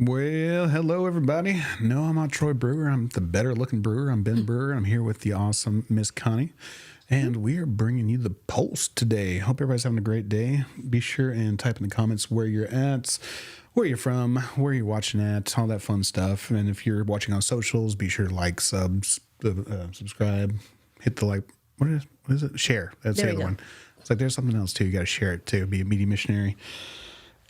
Well, hello everybody. No, I'm not Troy Brewer. I'm the better looking Brewer. I'm Ben Brewer. I'm here with the awesome Miss Connie, and we are bringing you the Pulse today. Hope everybody's having a great day. Be sure and type in the comments where you're at, where you're from, where you're watching at, all that fun stuff. And if you're watching on socials, be sure to like, subscribe, hit the like. What is it? Share. That's the other one. It's like there's something else too. You got to share it too. Be a media missionary.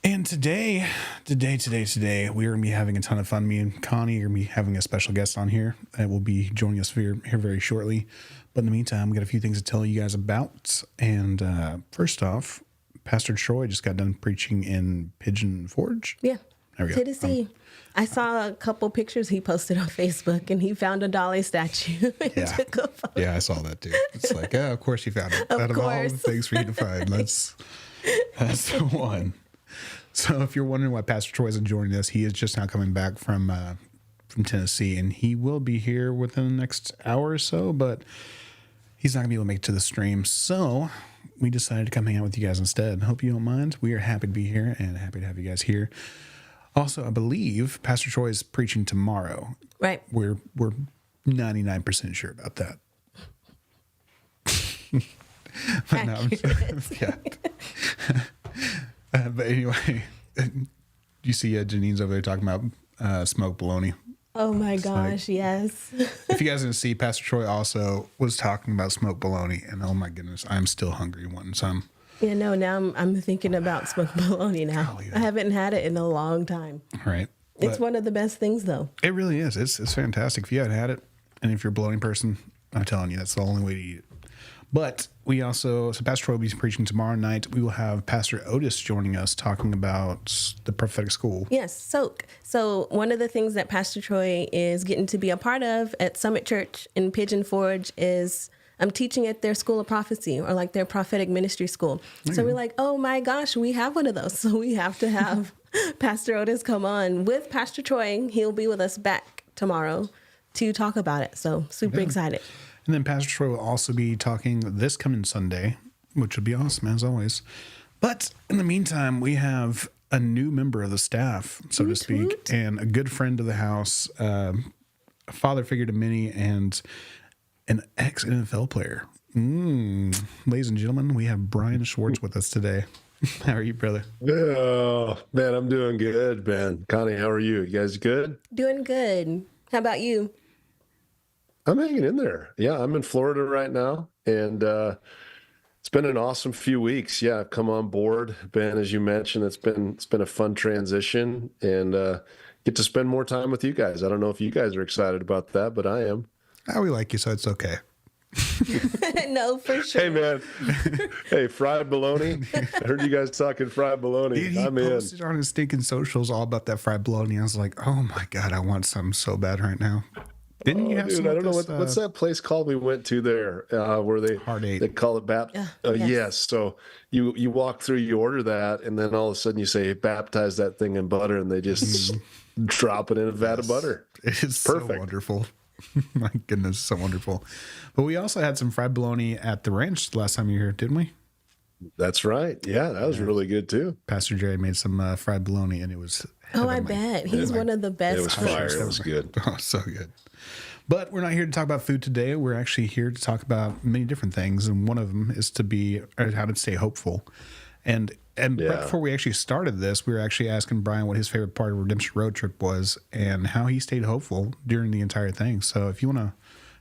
And today, we're going to be having a ton of fun. Me and Connie are going to be having a special guest on here that will be joining us here very shortly. But in the meantime, we got a few things to tell you guys about. And first off, Pastor Troy just got done preaching in Pigeon Forge. Yeah, there we go. Tennessee. I saw a couple pictures he posted on Facebook, and he found a Dolly statue and took a photo. Yeah, I saw that too. It's like, oh, of course you found it. Out of all the things for you to find, that's the one. So if you're wondering why Pastor Troy isn't joining us, he is just now coming back from Tennessee, and he will be here within the next hour or so, but he's not going to be able to make it to the stream. So we decided to come hang out with you guys instead. Hope you don't mind. We are happy to be here and happy to have you guys here. Also, I believe Pastor Troy is preaching tomorrow. Right. We're 99% sure about that. But no, yeah. But anyway, you see Janine's over there talking about smoked bologna. Oh my gosh, yes. If you guys didn't see, Pastor Troy also was talking about smoked bologna, and oh my goodness, I'm still hungry wanting some. Yeah, no, now I'm thinking about smoked bologna now. Oh, yeah. I haven't had it in a long time. Right. It's one of the best things, though. It really is. It's fantastic. If you haven't had it, and if you're a bologna person, I'm telling you, that's the only way to eat it. But we also, so Pastor Troy will be preaching tomorrow night. We will have Pastor Otis joining us talking about the prophetic school. Yes, Soak. So one of the things that Pastor Troy is getting to be a part of at Summit Church in Pigeon Forge is I'm teaching at their school of prophecy, or like their prophetic ministry school. So we're like, oh my gosh, we have one of those. So we have to have Pastor Otis come on with Pastor Troy. He'll be with us back tomorrow to talk about it. So super excited. And then Pastor Troy will also be talking this coming Sunday, which would be awesome as always. But in the meantime, we have a new member of the staff, so to speak, and a good friend of the house, a father figure to many, and an ex-NFL player. Ladies and gentlemen, we have Bryan Schwartz with us today. How are you, brother? Oh, man, I'm doing good, man. Connie, how are you? You guys good? Doing good. How about you? I'm hanging in there. Yeah, I'm in Florida right now, and it's been an awesome few weeks. Yeah, I've come on board, Ben, as you mentioned. It's been a fun transition, and get to spend more time with you guys. I don't know if you guys are excited about that, but I am. Oh, we like you, so it's okay. No, for sure. Hey, man. Hey, fried bologna. I heard you guys talking fried bologna. Dude, he posted on his stinking socials all about that fried bologna. I was like, oh my God, I want some so bad right now. Didn't you have some? I don't know what's that place called we went to there where they call it Yes. Yes. So you walk through, you order that, and then all of a sudden you say baptize that thing in butter, and they just drop it in a vat of butter. It's perfect. So wonderful. My goodness, so wonderful. But we also had some fried bologna at the ranch the last time you were here, didn't we? That's right. Yeah, that was really good too. Pastor Jerry made some fried bologna, and it was heavenly. I bet. He's one of the best. It was fire. It was good. Oh, so good. But we're not here to talk about food today. We're actually here to talk about many different things, and one of them is how to stay hopeful. And right before we actually started this, we were actually asking Bryan what his favorite part of Redemption Road Trip was and how he stayed hopeful during the entire thing. So if you want to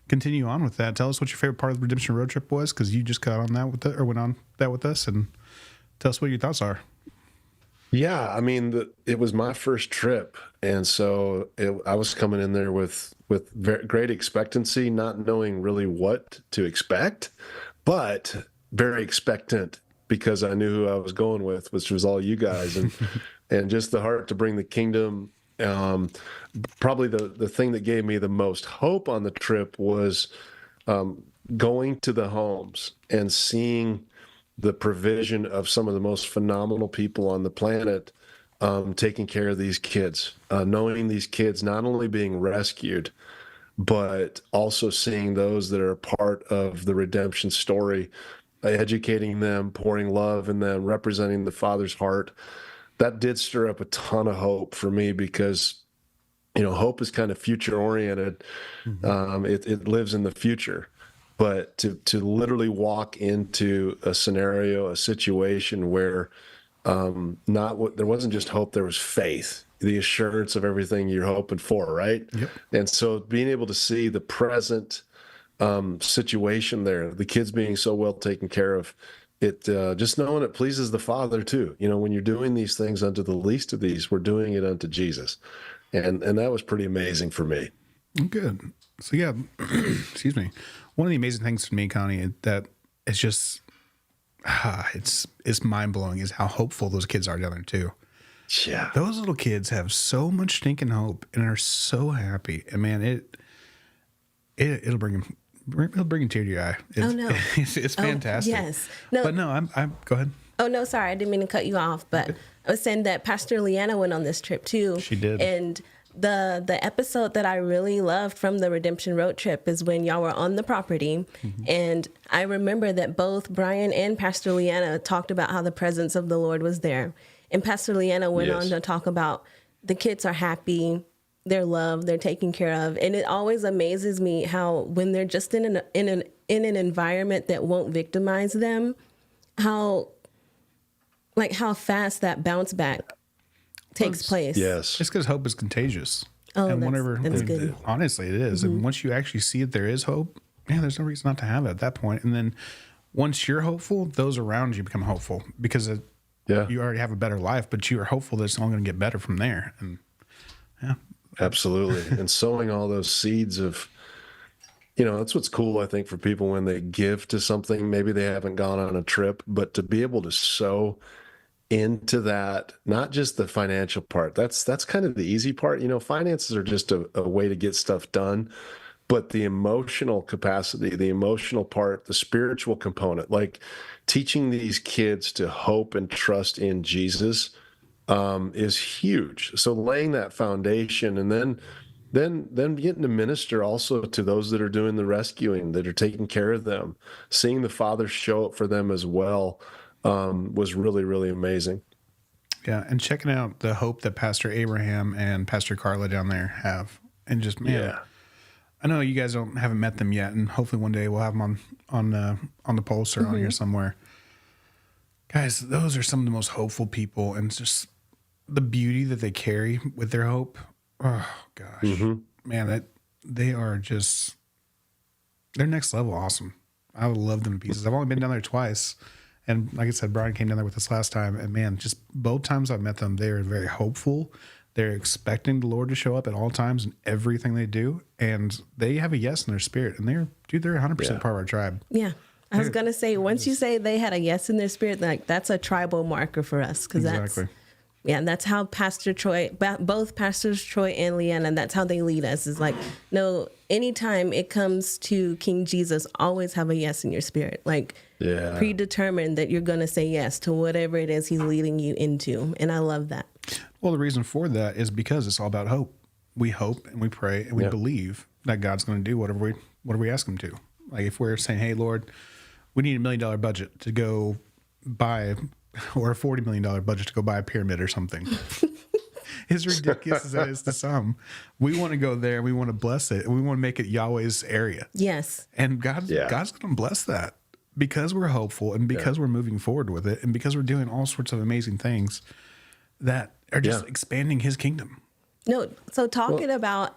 continue on with that, tell us what your favorite part of the Redemption Road Trip was, because you just got on that went on that with us, and tell us what your thoughts are. Yeah, I mean, it was my first trip, and so I was coming in there with great expectancy, not knowing really what to expect, but very expectant because I knew who I was going with, which was all you guys, and just the heart to bring the kingdom. Probably the thing that gave me the most hope on the trip was going to the homes and seeing the provision of some of the most phenomenal people on the planet taking care of these kids, knowing these kids not only being rescued, but also seeing those that are part of the redemption story, educating them, pouring love in them, representing the Father's heart. that did stir up a ton of hope for me because, you know, hope is kind of future oriented. It lives in the future, but to literally walk into a scenario, a situation where there wasn't just hope, there was faith, the assurance of everything you're hoping for, right? Yep. And so being able to see the present situation there, the kids being so well taken care of, it just knowing it pleases the Father too. You know, when you're doing these things unto the least of these, we're doing it unto Jesus. And that was pretty amazing for me. Good. So yeah, excuse me. One of the amazing things for me, Connie, that it's just it's mind blowing is how hopeful those kids are down there too. Yeah. Those little kids have so much stinking hope and are so happy. And man, it'll bring a tear to your eye. Oh no, it's fantastic. Yes, no, but no, I'm go ahead. Oh no, sorry, I didn't mean to cut you off, but I was saying that Pastor Leanna went on this trip too. She did, and the episode that I really loved from the Redemption Road Trip is when y'all were on the property, and I remember that both Bryan and Pastor Leanna talked about how the presence of the Lord was there, and Pastor Leanna went on to talk about the kids are happy. They're loved, they're taken care of. And it always amazes me how when they're just in an environment that won't victimize them, how fast that bounce back takes place. Yes. It's because hope is contagious. Oh, and that's good. Honestly, it is. And once you actually see that there is hope, yeah, there's no reason not to have it at that point. And then once you're hopeful, those around you become hopeful because you already have a better life, but you are hopeful that it's only going to get better from there. And yeah. Absolutely. And sowing all those seeds of, you know, that's what's cool, I think, for people when they give to something. Maybe they haven't gone on a trip, but to be able to sow into that, not just the financial part. That's kind of the easy part. You know, finances are just a way to get stuff done, but the emotional capacity, the emotional part, the spiritual component, like teaching these kids to hope and trust in Jesus is huge. So laying that foundation and then getting to minister also to those that are doing the rescuing, that are taking care of them, seeing the Father show up for them as well, was really, really amazing. Yeah. And checking out the hope that Pastor Abraham and Pastor Carla down there have. And just, man, I know you guys haven't met them yet. And hopefully one day we'll have them on the Pulse or on here somewhere. Guys, those are some of the most hopeful people. And it's just the beauty that they carry with their hope. Oh gosh, man, they are just, they're next level awesome. I would love them to pieces. I've only been down there twice. And like I said, Bryan came down there with us last time. And man, just both times I've met them, they are very hopeful. They're expecting the Lord to show up at all times in everything they do. And they have a yes in their spirit. And they're 100% part of our tribe. Yeah. I was going to say, once you say they had a yes in their spirit, like that's a tribal marker for us. Because that's how Pastor Troy, both Pastors Troy and Leanna, that's how they lead us. Is like, no, anytime it comes to King Jesus, always have a yes in your spirit. Like, predetermined that you're going to say yes to whatever it is he's leading you into. And I love that. Well, the reason for that is because it's all about hope. We hope and we pray and we believe that God's going to do whatever we ask him to. Like if we're saying, hey, Lord, we need $1 million budget to go buy, or a $40 million budget to go buy a pyramid or something. As ridiculous as that is to some, we want to go there. We want to bless it. And we want to make it Yahweh's area. Yes. And God's going to bless that because we're hopeful and because we're moving forward with it and because we're doing all sorts of amazing things that are just expanding his kingdom. No, so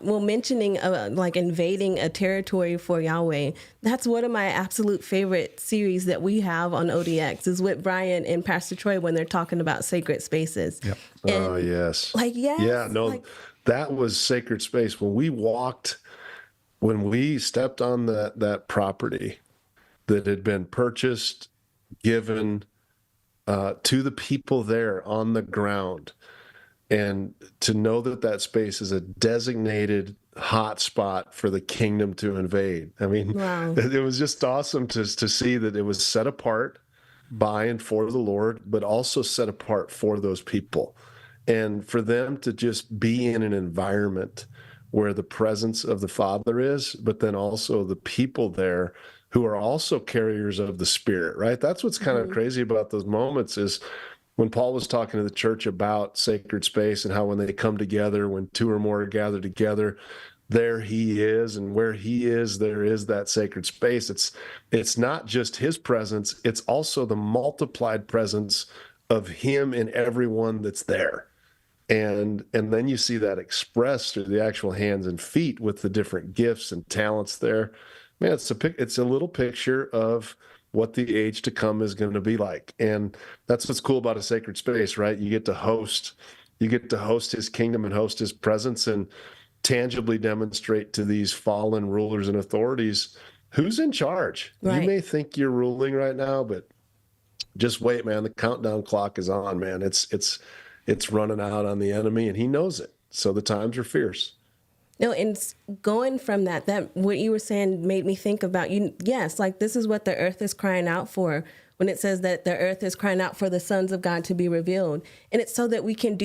mentioning like invading a territory for Yahweh, that's one of my absolute favorite series that we have on ODX is with Bryan and Pastor Troy when they're talking about sacred spaces. Yep. And yes. That was sacred space. When we stepped on that property that had been purchased, given to the people there on the ground, and to know that space is a designated hot spot for the kingdom to invade. I mean, it was just awesome to see that it was set apart by and for the Lord, but also set apart for those people. And for them to just be in an environment where the presence of the Father is, but then also the people there who are also carriers of the Spirit, right? That's what's kind of crazy about those moments is when Paul was talking to the church about sacred space and how when they come together, when two or more are gathered together, there he is, and where he is, there is that sacred space. It's not just his presence, it's also the multiplied presence of him in everyone that's there. And then you see that expressed through the actual hands and feet with the different gifts and talents there. Man, it's a little picture of what the age to come is going to be like. And that's what's cool about a sacred space, right? You get to host his kingdom and host his presence and tangibly demonstrate to these fallen rulers and authorities who's in charge. Right. You may think you're ruling right now, but just wait, man. The countdown clock is on, man. It's running out on the enemy, and he knows it. So the times are fierce. No, and going from that what you were saying made me think about you. Yes, like this is what the earth is crying out for when it says that the earth is crying out for the sons of God to be revealed. And it's so that we can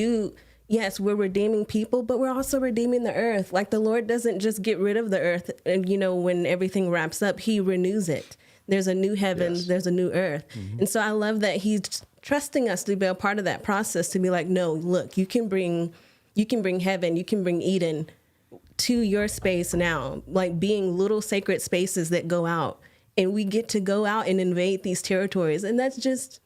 yes, we're redeeming people, but we're also redeeming the earth. Like the Lord doesn't just get rid of the earth and, when everything wraps up, he renews it. There's a new heaven, Yes. There's a new earth. Mm-hmm. And so I love that he's trusting us to be a part of that process, to be like, no, look, you can bring heaven, you can bring Eden to your space now, like being little sacred spaces that go out, and we get to go out and invade these territories. And that's just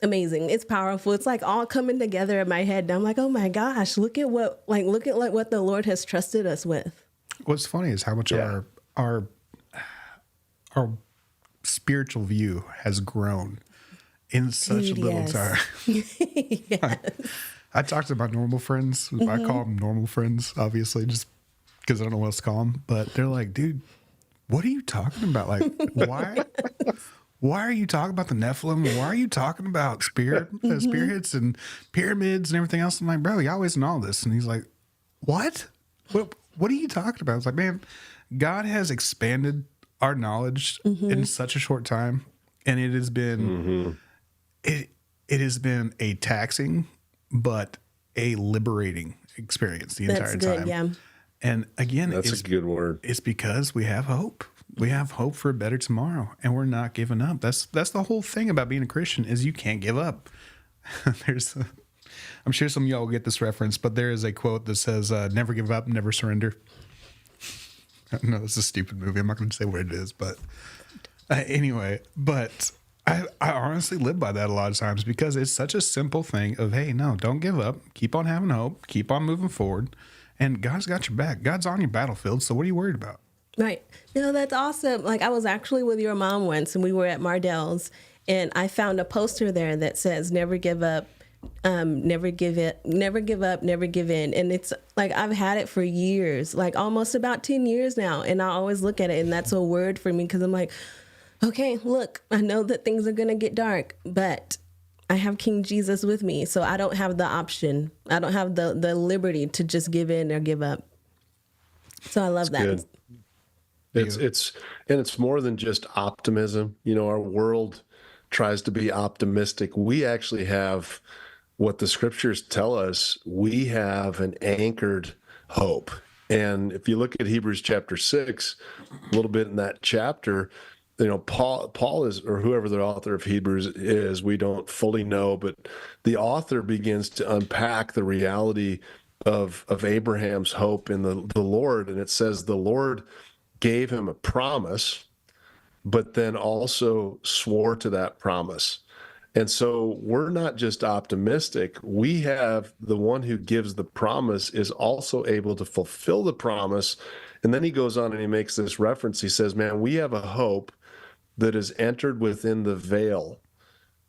amazing. It's powerful. It's like all coming together in my head. And I'm like, oh my gosh, look at what the Lord has trusted us with. What's funny is how much our spiritual view has grown in such a little time. Yes. I talked to my normal friends. Mm-hmm. I call them normal friends, obviously, just because I don't know what else to call them. But they're like, dude, what are you talking about? Like, why are you talking about the Nephilim? Why are you talking about spirits and pyramids and everything else? I'm like, bro, Yahweh's in all this. And he's like, what? What are you talking about? I was like, man, God has expanded our knowledge in such a short time. And it has been, it has been a taxing, but a liberating experience the entire time. Yeah. And again, that's a good word. It's because we have hope. We have hope for a better tomorrow, and we're not giving up. That's the whole thing about being a Christian, is you can't give up. I'm sure some of y'all will get this reference, but there is a quote that says, never give up, never surrender. No, this is a stupid movie. I'm not going to say what it is, but anyway, but I honestly live by that a lot of times, because it's such a simple thing of, hey, no, don't give up. Keep on having hope. Keep on moving forward. And God's got your back. God's on your battlefield. So what are you worried about? Right. No, that's awesome. Like, I was actually with your mom once, and we were at Mardell's, and I found a poster there that says, never give up, never give it, never give up, never give in. And it's like, I've had it for years, like almost about 10 years now. And I always look at it, and that's a word for me, because I'm like, okay, look, I know that things are going to get dark, but I have King Jesus with me. So I don't have the option. I don't have the liberty to just give in or give up. So I love that. Good. It's more than just optimism. Our world tries to be optimistic. We actually have what the scriptures tell us. We have an anchored hope. And if you look at Hebrews chapter 6, a little bit in that chapter, Paul is, or whoever the author of Hebrews is, we don't fully know, but the author begins to unpack the reality of Abraham's hope in the Lord. And it says the Lord gave him a promise, but then also swore to that promise. And so we're not just optimistic. We have the one who gives the promise is also able to fulfill the promise. And then he goes on and he makes this reference. He says, man, we have a hope that is entered within the veil.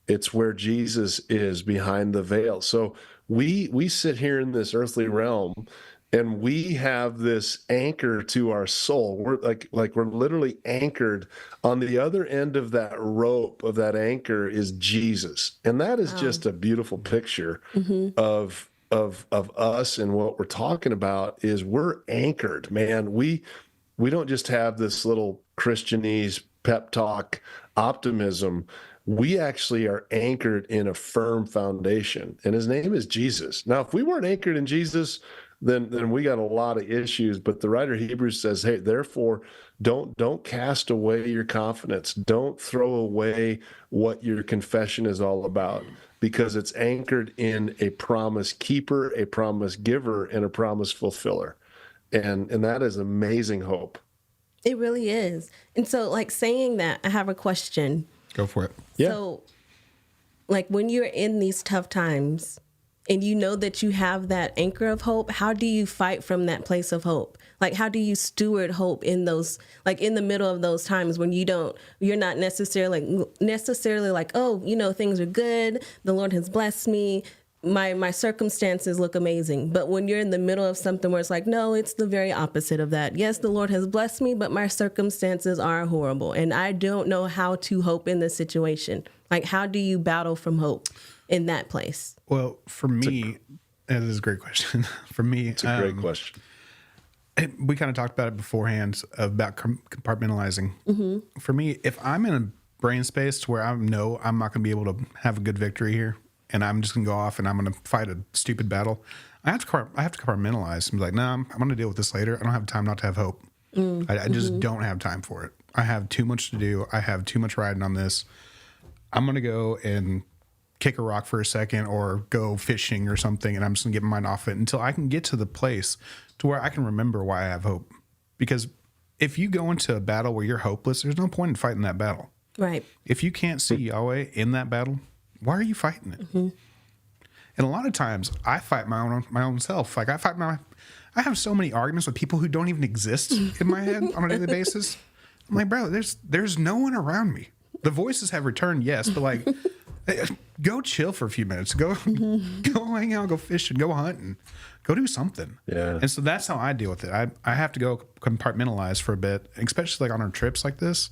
It's where Jesus is, behind the veil. So we sit here in this earthly realm, and we have this anchor to our soul. We're like we're literally anchored. On the other end of that rope, of that anchor, is Jesus. And that is just a beautiful picture of us. And what we're talking about is we're anchored, man. We don't just have this little Christianese pep talk optimism. We actually are anchored in a firm foundation, and his name is Jesus. Now, if we weren't anchored in Jesus, then we got a lot of issues. But the writer of Hebrews says, hey, therefore, don't cast away your confidence. Don't throw away what your confession is all about, because it's anchored in a promise keeper, a promise giver, and a promise fulfiller. And that is amazing hope. It really is. And so, like, saying that, I have a question. Go for it. Yeah. So, like, when you're in these tough times and you know that you have that anchor of hope, how do you fight from that place of hope? Like, how do you steward hope in those, like, in the middle of those times when you're not necessarily like, oh, you know, things are good, the Lord has blessed me, my circumstances look amazing. But when you're in the middle of something where it's like, no, it's the very opposite of that. Yes, the Lord has blessed me, but my circumstances are horrible, and I don't know how to hope in this situation. Like, how do you battle from hope in that place? Well, for me, that is a great question. For me, It's a great question. we kind of talked about it beforehand about compartmentalizing. For me, if I'm in a brain space to where I know I'm not going to be able to have a good victory here, and I'm just going to go off and I'm going to fight a stupid battle, I have to compartmentalize and be like, no, I'm going to deal with this later. I don't have time not to have hope. I just don't have time for it. I have too much to do. I have too much riding on this. I'm going to go and kick a rock for a second or go fishing or something, and I'm just going to get my mind off it until I can get to the place to where I can remember why I have hope. Because if you go into a battle where you're hopeless, there's no point in fighting that battle. Right. If you can't see Yahweh in that battle, why are you fighting it? And a lot of times I fight my own self. Like I have so many arguments with people who don't even exist in my head on a daily basis. I'm like, bro, there's no one around me. The voices have returned, yes, but like, go chill for a few minutes. Go hang out, go fishing, go hunting, go do something. Yeah. And so that's how I deal with it. I have to go compartmentalize for a bit, especially like on our trips like this,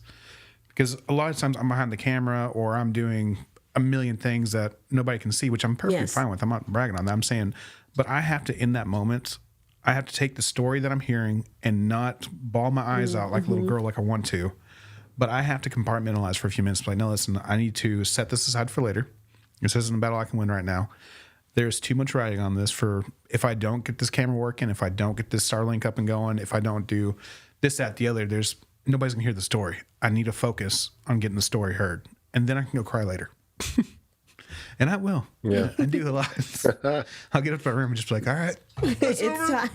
because a lot of times I'm behind the camera or I'm doing a million things that nobody can see, which I'm perfectly fine with. I'm not bragging on that. I'm saying, but I have to, in that moment, I have to take the story that I'm hearing and not bawl my eyes out like a little girl like I want to. But I have to compartmentalize for a few minutes. Like, no, listen, I need to set this aside for later. This isn't a battle I can win right now. There's too much riding on this for if I don't get this camera working, if I don't get this Starlink up and going, if I don't do this, that, the other, nobody's going to hear the story. I need to focus on getting the story heard. And then I can go cry later. And I will. Yeah. I do a lot. I'll get up to my room and just be like, all right. It's time.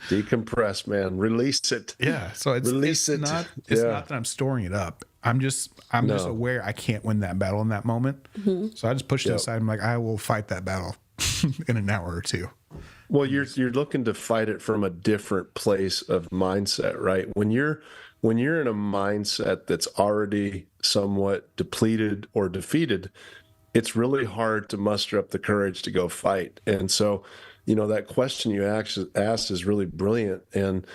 Decompress, man. Release it. Yeah. So it's not that I'm storing it up. I'm just aware I can't win that battle in that moment. So I just push it aside. I'm like, I will fight that battle in an hour or two. Well, you're looking to fight it from a different place of mindset, right? When you're in a mindset that's already somewhat depleted or defeated, it's really hard to muster up the courage to go fight. And so, that question you asked is really brilliant. And,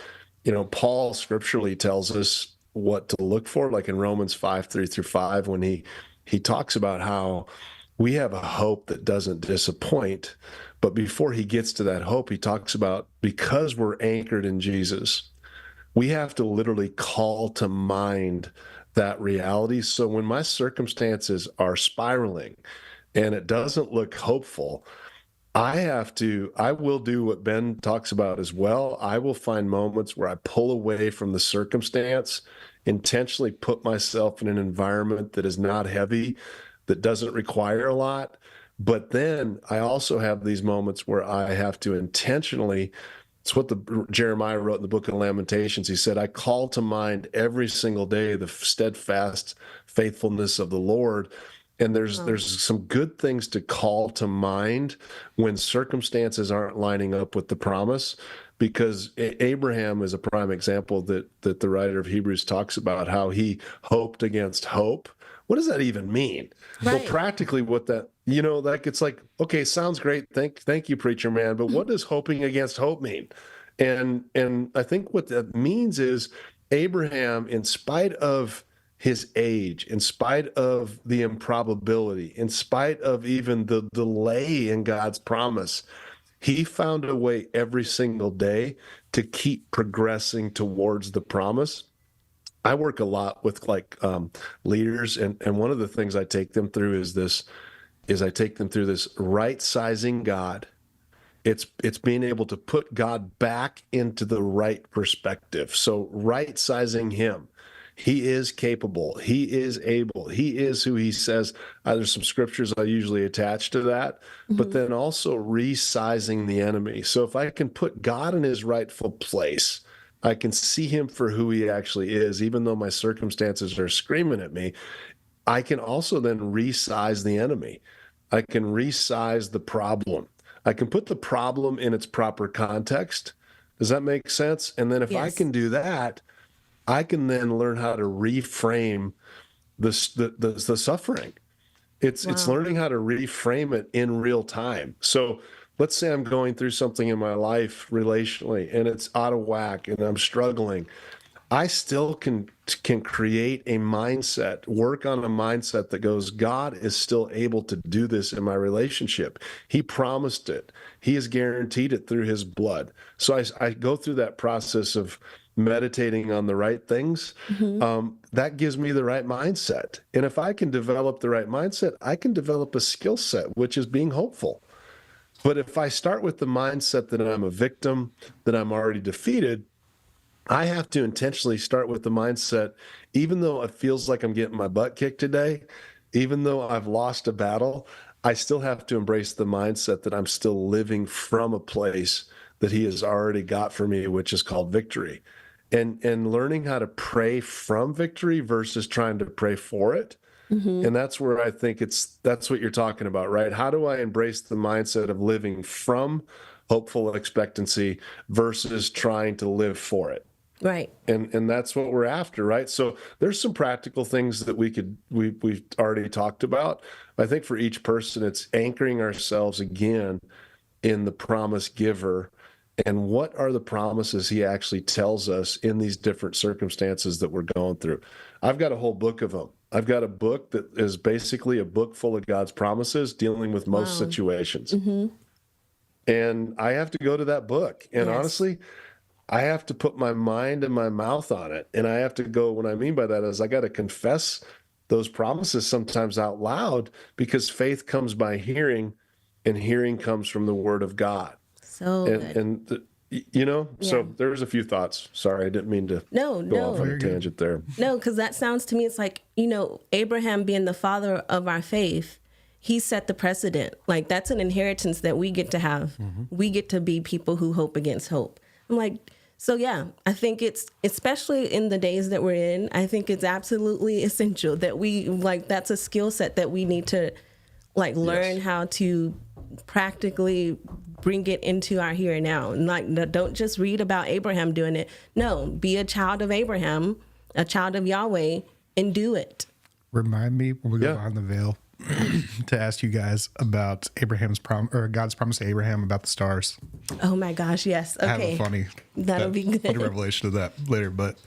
Paul scripturally tells us what to look for, like in Romans 5:3-5, when he talks about how we have a hope that doesn't disappoint. But before he gets to that hope, he talks about because we're anchored in Jesus, we have to literally call to mind that reality. So when my circumstances are spiraling and it doesn't look hopeful, I will do what Ben talks about as well. I will find moments where I pull away from the circumstance, intentionally put myself in an environment that is not heavy, that doesn't require a lot. But then I also have these moments where I have to intentionally, it's what Jeremiah wrote in the book of Lamentations. He said, I call to mind every single day the steadfast faithfulness of the Lord. And there's some good things to call to mind when circumstances aren't lining up with the promise, because Abraham is a prime example that the writer of Hebrews talks about, how he hoped against hope. What does that even mean? Right. Well, practically what that, like, it's like, okay, sounds great. Thank you, preacher man. But what does hoping against hope mean? And I think what that means is Abraham, in spite of his age, in spite of the improbability, in spite of even the delay in God's promise, he found a way every single day to keep progressing towards the promise. I work a lot with leaders, and one of the things I take them through is I take them through this right-sizing God It's being able to put God back into the right perspective. So right sizing him. He is capable. He is able. He is who he says. There's some scriptures I usually attach to that, but then also resizing the enemy. So if I can put God in his rightful place, I can see him for who he actually is, even though my circumstances are screaming at me. I can also then resize the enemy. I can resize the problem. I can put the problem in its proper context. Does that make sense? And then if I can do that, I can then learn how to reframe the suffering. It's learning how to reframe it in real time. So let's say I'm going through something in my life relationally and it's out of whack and I'm struggling. I still can create a mindset, work on a mindset that goes, God is still able to do this in my relationship. He promised it. He has guaranteed it through his blood. So I go through that process of meditating on the right things. That gives me the right mindset. And if I can develop the right mindset, I can develop a skill set, which is being hopeful. But if I start with the mindset that I'm a victim, that I'm already defeated, I have to intentionally start with the mindset, even though it feels like I'm getting my butt kicked today, even though I've lost a battle, I still have to embrace the mindset that I'm still living from a place that he has already got for me, which is called victory. And learning how to pray from victory versus trying to pray for it. And that's where I think that's what you're talking about, right? How do I embrace the mindset of living from hopeful expectancy versus trying to live for it? Right. And that's what we're after, right? So there's some practical things that we've already talked about. I think for each person, it's anchoring ourselves again in the promise giver and what are the promises he actually tells us in these different circumstances that we're going through. I've got a whole book of them. I've got a book that is basically a book full of God's promises dealing with most situations. And I have to go to that book. And honestly, I have to put my mind and my mouth on it. And I have to go, what I mean by that is I got to confess those promises sometimes out loud, because faith comes by hearing and hearing comes from the word of God. So So there's a few thoughts. Sorry, I didn't mean to go off on a tangent there. No, because that sounds to me, it's like, Abraham being the father of our faith, he set the precedent. Like, that's an inheritance that we get to have. We get to be people who hope against hope. I'm like, so yeah, I think it's, especially in the days that we're in, I think it's absolutely essential that we, that's a skill set that we need to, learn how to practically bring it into our here and now. And don't just read about Abraham doing it. No, be a child of Abraham, a child of Yahweh, and do it. Remind me when we go behind the veil to ask you guys about God's promise to Abraham about the stars. Oh my gosh, yes. Okay. I have a funny revelation of that later. But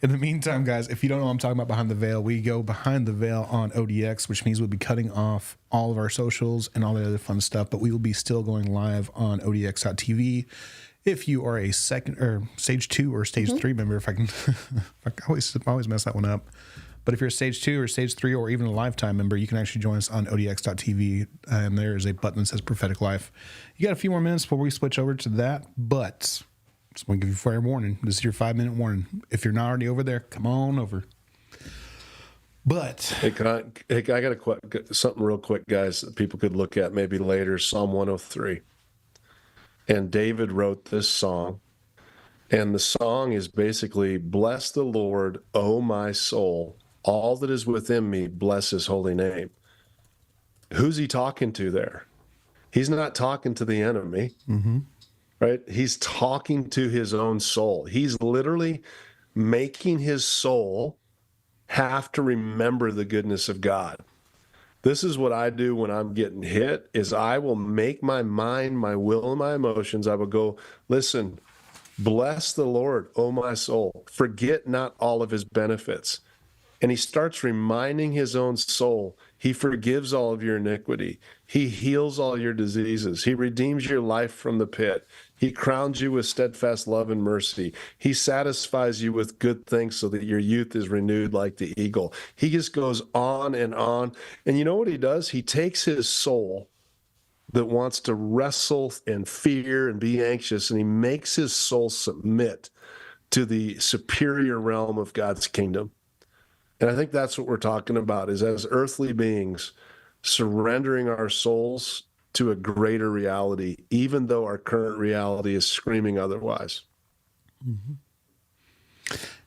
in the meantime, guys, if you don't know what I'm talking about behind the veil, we go behind the veil on ODX, which means we'll be cutting off all of our socials and all the other fun stuff, but we will be still going live on ODX.tv. If you are a second or stage 2 or stage 3 member, if I can, I always mess that one up. But if you're a stage 2 or stage 3 or even a lifetime member, you can actually join us on ODX.tv, and there is a button that says Prophetic Life. You got a few more minutes before we switch over to that, but just want to give you a fair warning. This is your 5-minute warning. If you're not already over there, come on over. But I got something real quick, guys, that people could look at maybe later. Psalm 103. And David wrote this song. And the song is basically, bless the Lord, O my soul. All that is within me, bless his holy name. Who's he talking to there? He's not talking to the enemy, right? He's talking to his own soul. He's literally making his soul have to remember the goodness of God. This is what I do when I'm getting hit, is I will make my mind, my will, and my emotions, I will go, listen, bless the Lord, O my soul. Forget not all of his benefits. And he starts reminding his own soul, he forgives all of your iniquity. He heals all your diseases. He redeems your life from the pit. He crowns you with steadfast love and mercy. He satisfies you with good things so that your youth is renewed like the eagle. He just goes on and on. And you know what he does? He takes his soul, that wants to wrestle and fear and be anxious, and he makes his soul submit to the superior realm of God's kingdom. And I think that's what we're talking about, is as earthly beings, surrendering our souls to a greater reality, even though our current reality is screaming otherwise. Mm-hmm.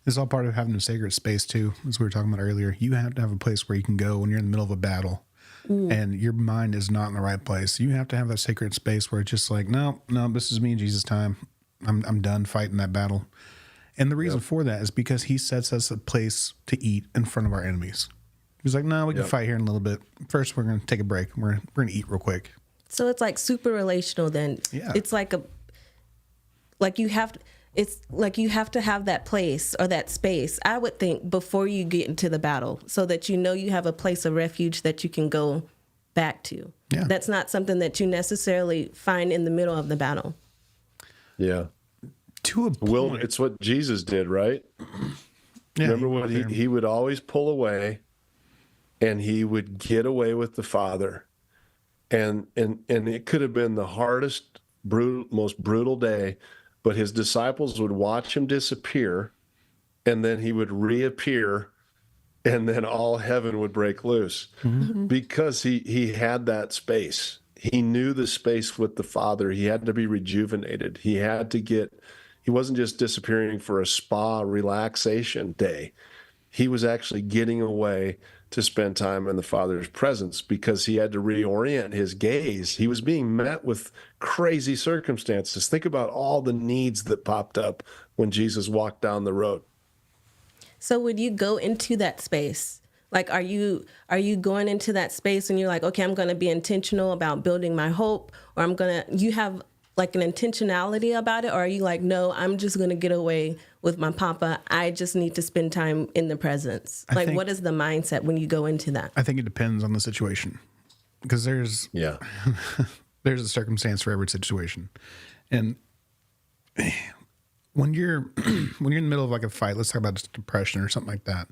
It's all part of having a sacred space too, as we were talking about earlier. You have to have a place where you can go when you're in the middle of a battle and your mind is not in the right place. You have to have a sacred space where it's just like, no, this is me and Jesus' time. I'm done fighting that battle. And the reason for that is because he sets us a place to eat in front of our enemies. He's like, no, we can fight here in a little bit. First, we're going to take a break. We're going to eat real quick. So it's like super relational then. Yeah. It's like you have to have that place or that space, I would think, before you get into the battle, so that you know you have a place of refuge that you can go back to. Yeah. That's not something that you necessarily find in the middle of the battle. Yeah. To a point. Well, it's what Jesus did, right? Yeah, remember what he would always pull away, and he would get away with the Father. And it could have been the hardest, most brutal day, but his disciples would watch him disappear, and then he would reappear, and then all heaven would break loose because he had that space. He knew the space with the Father. He had to be rejuvenated. He wasn't just disappearing for a spa relaxation day. He was actually getting away to spend time in the Father's presence because he had to reorient his gaze. He was being met with crazy circumstances. Think about all the needs that popped up when Jesus walked down the road. So would you go into that space? Like, are you going into that space and you're like, okay, I'm going to be intentional about building my hope, or you have like an intentionality about it? Or are you like, no, I'm just going to get away with my papa. I just need to spend time in the presence. What is the mindset when you go into that? I think it depends on the situation, because there's a circumstance for every situation. And when you're in the middle of like a fight, let's talk about just depression or something like that,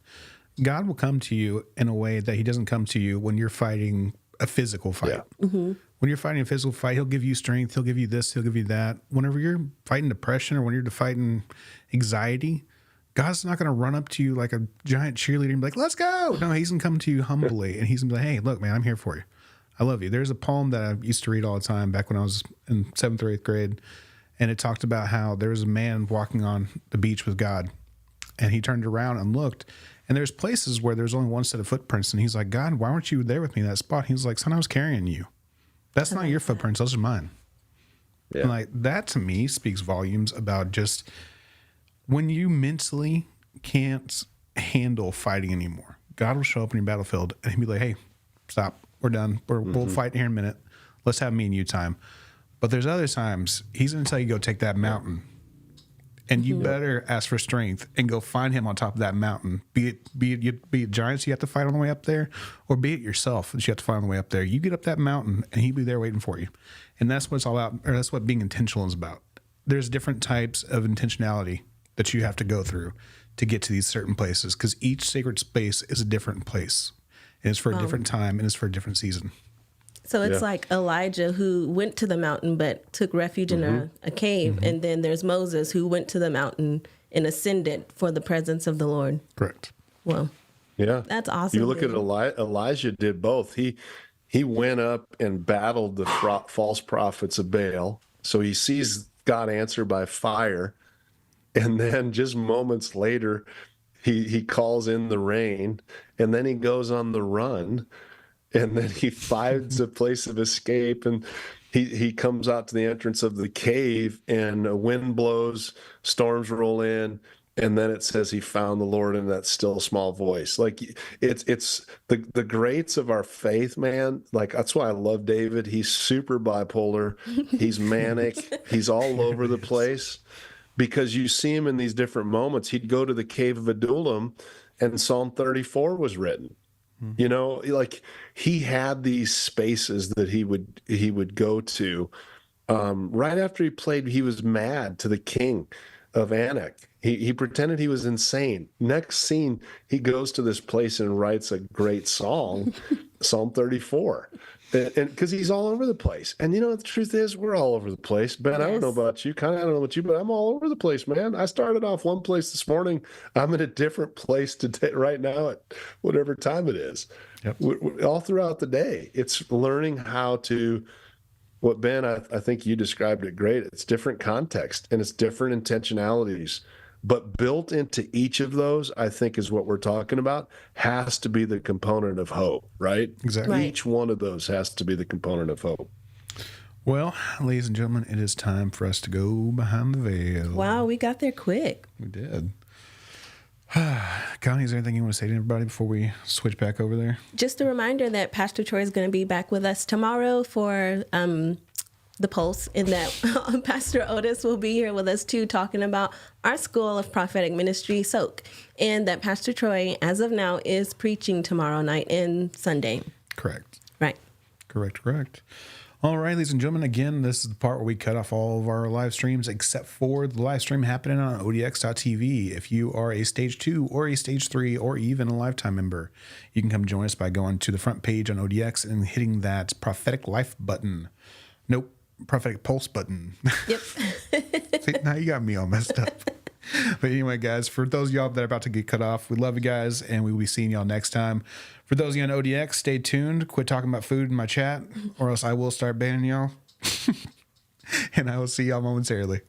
God will come to you in a way that he doesn't come to you when you're fighting a physical fight. Yeah. Mm-hmm. When you're fighting a physical fight, he'll give you strength, he'll give you this, he'll give you that. Whenever you're fighting depression or when you're fighting anxiety, God's not going to run up to you like a giant cheerleader and be like, let's go. No, he's going to come to you humbly and he's going to be like, hey, look, man, I'm here for you. I love you. There's a poem that I used to read all the time back when I was in 7th or 8th grade. And it talked about how there was a man walking on the beach with God, and he turned around and looked, and there's places where there's only one set of footprints. And he's like, God, why weren't you there with me in that spot? He was like, son, I was carrying you. That's not your footprints. Those are mine. Yeah. And like that to me speaks volumes about just when you mentally can't handle fighting anymore, God will show up in your battlefield and he'll be like, hey, stop. We're done. We'll fight here in a minute. Let's have me and you time. But there's other times he's going to tell you go take that mountain, and you better ask for strength and go find him on top of that mountain. Be it giants you have to fight on the way up there, or be it yourself that you have to fight on the way up there. You get up that mountain, and he'll be there waiting for you. And that's what it's all about, or that's what being intentional is about. There's different types of intentionality that you have to go through to get to these certain places, because each sacred space is a different place, and it's for a different time, and it's for a different season. So it's like Elijah, who went to the mountain but took refuge in a cave. And then there's Moses, who went to the mountain and ascended for the presence of the Lord. Correct. Well, yeah, that's awesome. You look at Elijah did both. He went up and battled the false prophets of Baal. So he sees God answer by fire. And then just moments later, he calls in the rain, and then he goes on the run. And then he finds a place of escape, and he comes out to the entrance of the cave, and a wind blows, storms roll in, and then it says he found the Lord in that still small voice. Like it's the greats of our faith, man. Like that's why I love David. He's super bipolar. He's manic. He's all over the place, because you see him in these different moments. He'd go to the cave of Adullam, and Psalm 34 was written. You know, like he had these spaces that he would go to. Right after he played, he was mad to the king of Anak. He pretended he was insane. Next scene, he goes to this place and writes a great song, Psalm 34. And because he's all over the place. And you know what the truth is? We're all over the place. Ben, I don't know Yes. about you. Kind of I don't know about you, but I'm all over the place, man. I started off one place this morning. I'm in a different place today, right now at whatever time it is. Yep. All throughout the day. It's learning how to, what Ben, I think you described it great. It's different context and it's different intentionalities. But built into each of those, I think is what we're talking about, has to be the component of hope, right? Exactly. Right. Each one of those has to be the component of hope. Well, ladies and gentlemen, it is time for us to go behind the veil. Wow, we got there quick. We did. Connie, is there anything you want to say to everybody before we switch back over there? Just a reminder that Pastor Troy is going to be back with us tomorrow for the Pulse, and that Pastor Otis will be here with us too, talking about our School of Prophetic Ministry, SOAK, and that Pastor Troy, as of now, is preaching tomorrow night and Sunday. Correct. Right. Correct. All right, ladies and gentlemen, again, this is the part where we cut off all of our live streams except for the live stream happening on odx.tv. If you are a stage 2 or a stage 3 or even a lifetime member, you can come join us by going to the front page on ODX and hitting that prophetic life button. Nope, prophetic pulse button. Yep. See, now you got me all messed up. But anyway, guys, for those of y'all that are about to get cut off, we love you guys, and we will be seeing y'all next time. For those of you on ODX, stay tuned. Quit talking about food in my chat, or else I will start banning y'all. And I will see y'all momentarily.